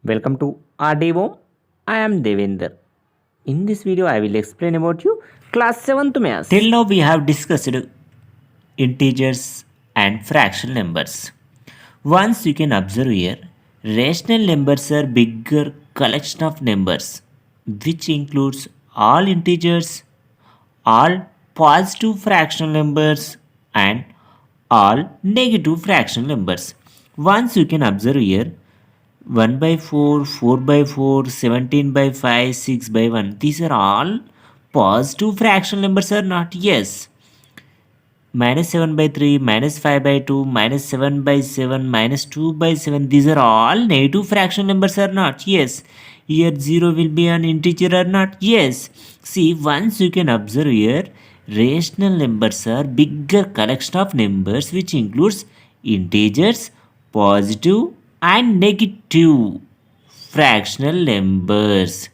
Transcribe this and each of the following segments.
Welcome to RDO. I am Devender. In this video, I will explain about you class 7th maths. Till now we have discussed integers and fractional numbers. Once you can observe here, rational numbers are bigger collection of numbers which includes all integers, all positive fractional numbers and all negative fractional numbers. Once you can observe here 1 by 4, 4 by 4, 17 by 5, 6 by 1. These are all positive fractional numbers or not? Yes. Minus 7 by 3, minus 5 by 2, minus 7 by 7, minus 2 by 7. These are all negative fractional numbers or not? Yes. Here 0 will be an integer or not? Yes. See, once you can observe here, rational numbers are bigger collection of numbers which includes integers, positive and negative fractional numbers.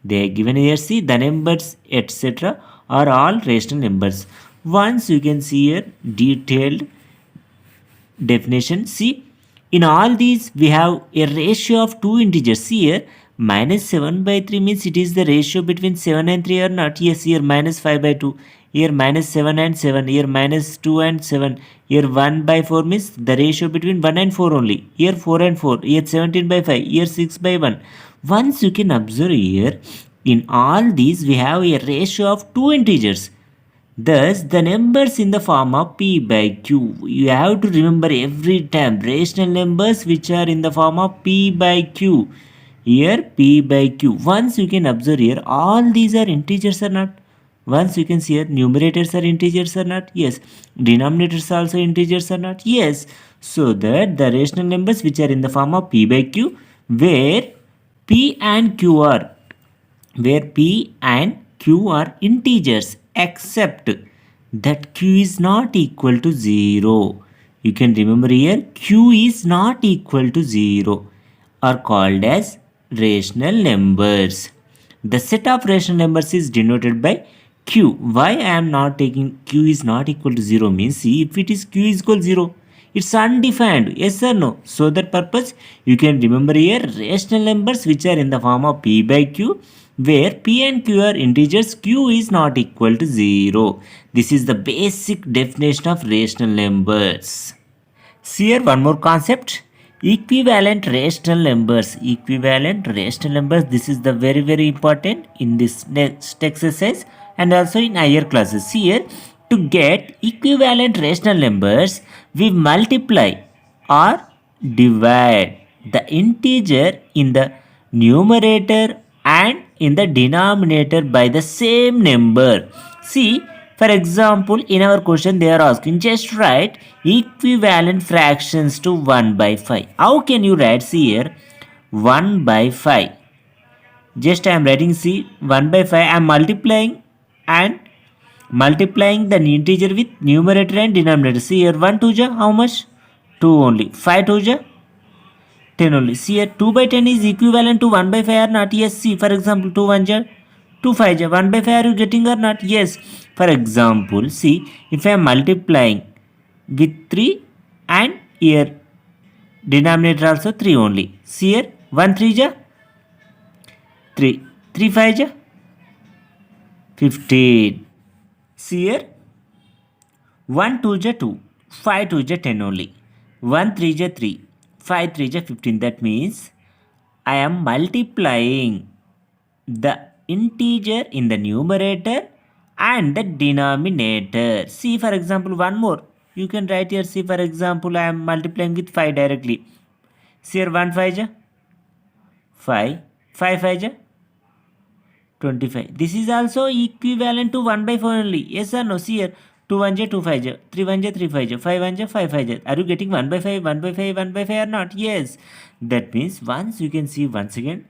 They are given here. See, the numbers etc. are all rational numbers. Once you can see here detailed definition. See, in all these we have a ratio of two integers. See here, minus 7 by 3 means it is the ratio between 7 and 3 or not? Yes, here minus 5 by 2. Here minus 7 and 7. Here minus 2 and 7. Here 1 by 4 means the ratio between 1 and 4 only. Here 4 and 4. Here 17 by 5. Here 6 by 1. Once you can observe here, in all these we have a ratio of two integers. Thus, the numbers in the form of p by q. You have to remember every time rational numbers which are in the form of p by q. Here p by q. Once you can observe here, all these are integers or not? Once you can see here, numerators are integers or not? Yes. Denominators also integers or not? Yes. So that the rational numbers which are in the form of p by q, where p and q are integers except that q is not equal to 0. You can remember here q is not equal to 0 are called as rational numbers. The set of rational numbers is denoted by q. Why I am not taking q is not equal to 0 means, see, if it is q is equal to 0, it's undefined, yes or no? So that purpose you can remember here rational numbers which are in the form of p by q, where p and q are integers, q is not equal to 0. This is the basic definition of rational numbers. See here one more concept, equivalent rational numbers. Equivalent rational numbers, this is the very important in this next exercise and also in higher classes. See here, to get equivalent rational numbers, we multiply or divide the integer in the numerator and in the denominator by the same number. See, for example, in our question they are asking just write equivalent fractions to 1 by 5. How can you write? See here, 1 by 5. Just I am writing, see, 1 by 5. I am multiplying the integer with numerator and denominator. See here, 1 2 ja, how much? 2 only. 5 2 ja, 10 only. See here, 2 by 10 is equivalent to 1 by 5 or not? Yes. See, for example, 2 1 ja, 2 5 ja, 1 by 5 are you getting or not? Yes. For example, see, if I am multiplying with 3 and here denominator also 3 only. See here, 1 3 ja, 3, 3 5 ja, 15. See here, 1 2 ja 2, 5 2 ja 10 only, 1 3 ja 3, 5 3 ja 15. That means I am multiplying the integer in the numerator and the denominator. See, for example, one more. You can write here, see, for example, I am multiplying with 5 directly. See here, 1 5 ja 5, 5 5 ja 25. This is also equivalent to 1 by 4 only. Yes or no? See here, 2 1 ja 2 5 ja, 3 1 ja 3 5 ja, 5 1 ja 5 5 ja. Are you getting 1 by 5, 1 by 5, 1 by 5 or not? Yes. That means once you can see once again,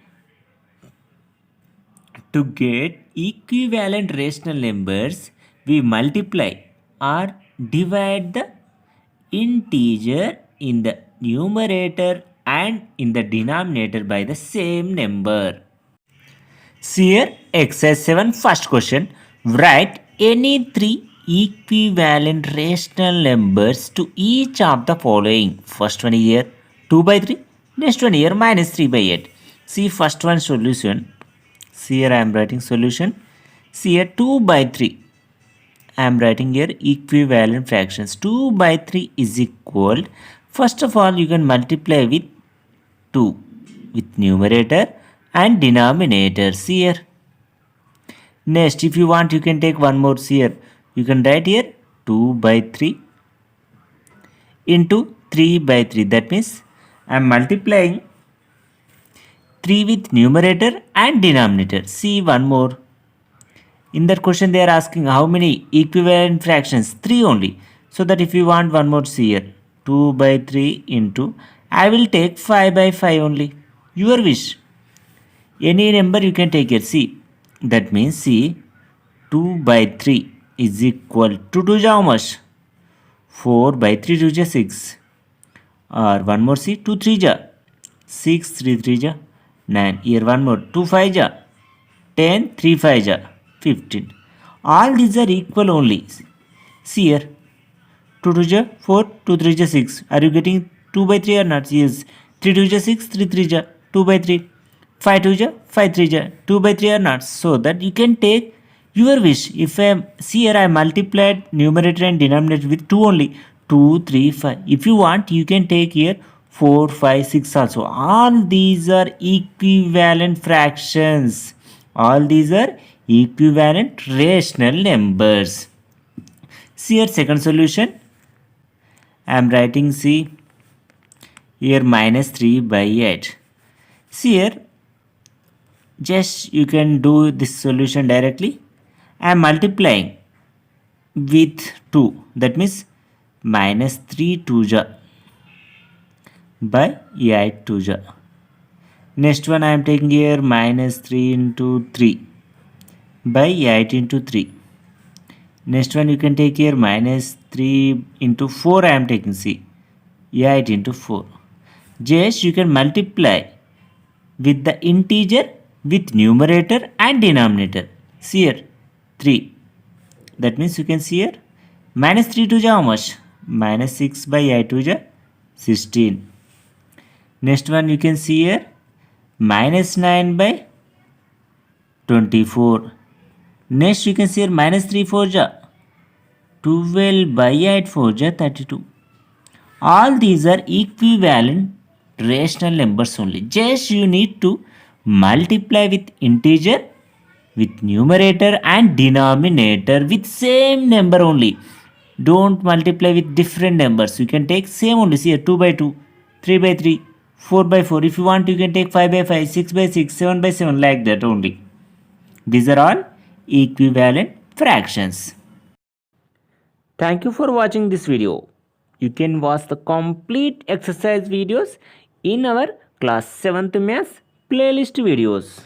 to get equivalent rational numbers, we multiply or divide the integer in the numerator and in the denominator by the same number. See here, exercise 7, first question. Write any three equivalent rational numbers to each of the following. First one is here 2 by 3. Next one here minus 3 by 8. See first one solution. See here I am writing solution. See here 2 by 3. I am writing here equivalent fractions. 2 by 3 is equal. First of all, you can multiply with 2 with numerator and denominator. See here. Next, if you want, you can take one more. See here. You can write here 2 by 3 into 3 by 3. That means I am multiplying 3 with numerator and denominator. See one more. In that question they are asking how many equivalent fractions? 3 only. So that if you want one more, see here 2 by 3 into, I will take 5 by 5 only. Your wish. Any number you can take here. See. That means see 2 by 3 is equal to 2 how much? 4 by 3 2 ja 6. Or one more, see 2 3 ja 6 3 3 ja 9. Here one more 2 5 ja 10 3 5 ja 15. All these are equal only. See here 2 2 ja 4 2 3 ja 6. Are you getting 2 by 3 or not? Yes. 3 2 ja 6 3 3 ja 2 by 3. 5 2 ja 5 3 ja 2 by 3 or not? So that you can take your wish. If I see here I multiplied numerator and denominator with 2 only. 2 3 5. If you want, you can take here 4 5 6 also. All these are equivalent fractions. All these are equivalent rational numbers. See here second solution. I am writing, see here minus 3 by 8. See here, just you can do this solution directly. I am multiplying with 2. That means minus 3 2 ja by 8 2 ja. Next one I am taking here minus 3 into 3 by 8 into 3. Next one you can take here minus 3 into 4 I am taking, see 8 into 4. Just you can multiply with the integer with numerator and denominator. See here 3. That means you can see here minus 3 to how much? Minus 6 by 8 to 16. Next one you can see here minus 9 by 24. Next you can see here minus 3 4 ja 12 by 8 4 ja 32. All these are equivalent rational numbers only. Just you need to multiply with integer with numerator and denominator with same number only. Don't multiply with different numbers. You can take same only. See here 2 by 2 3 by 3 4 by 4. If you want, you can take 5 by 5 6 by 6 7 by 7, like that only. These are all equivalent fractions. Thank you for watching this video. You can watch the complete exercise videos in our class 7th maths playlist videos.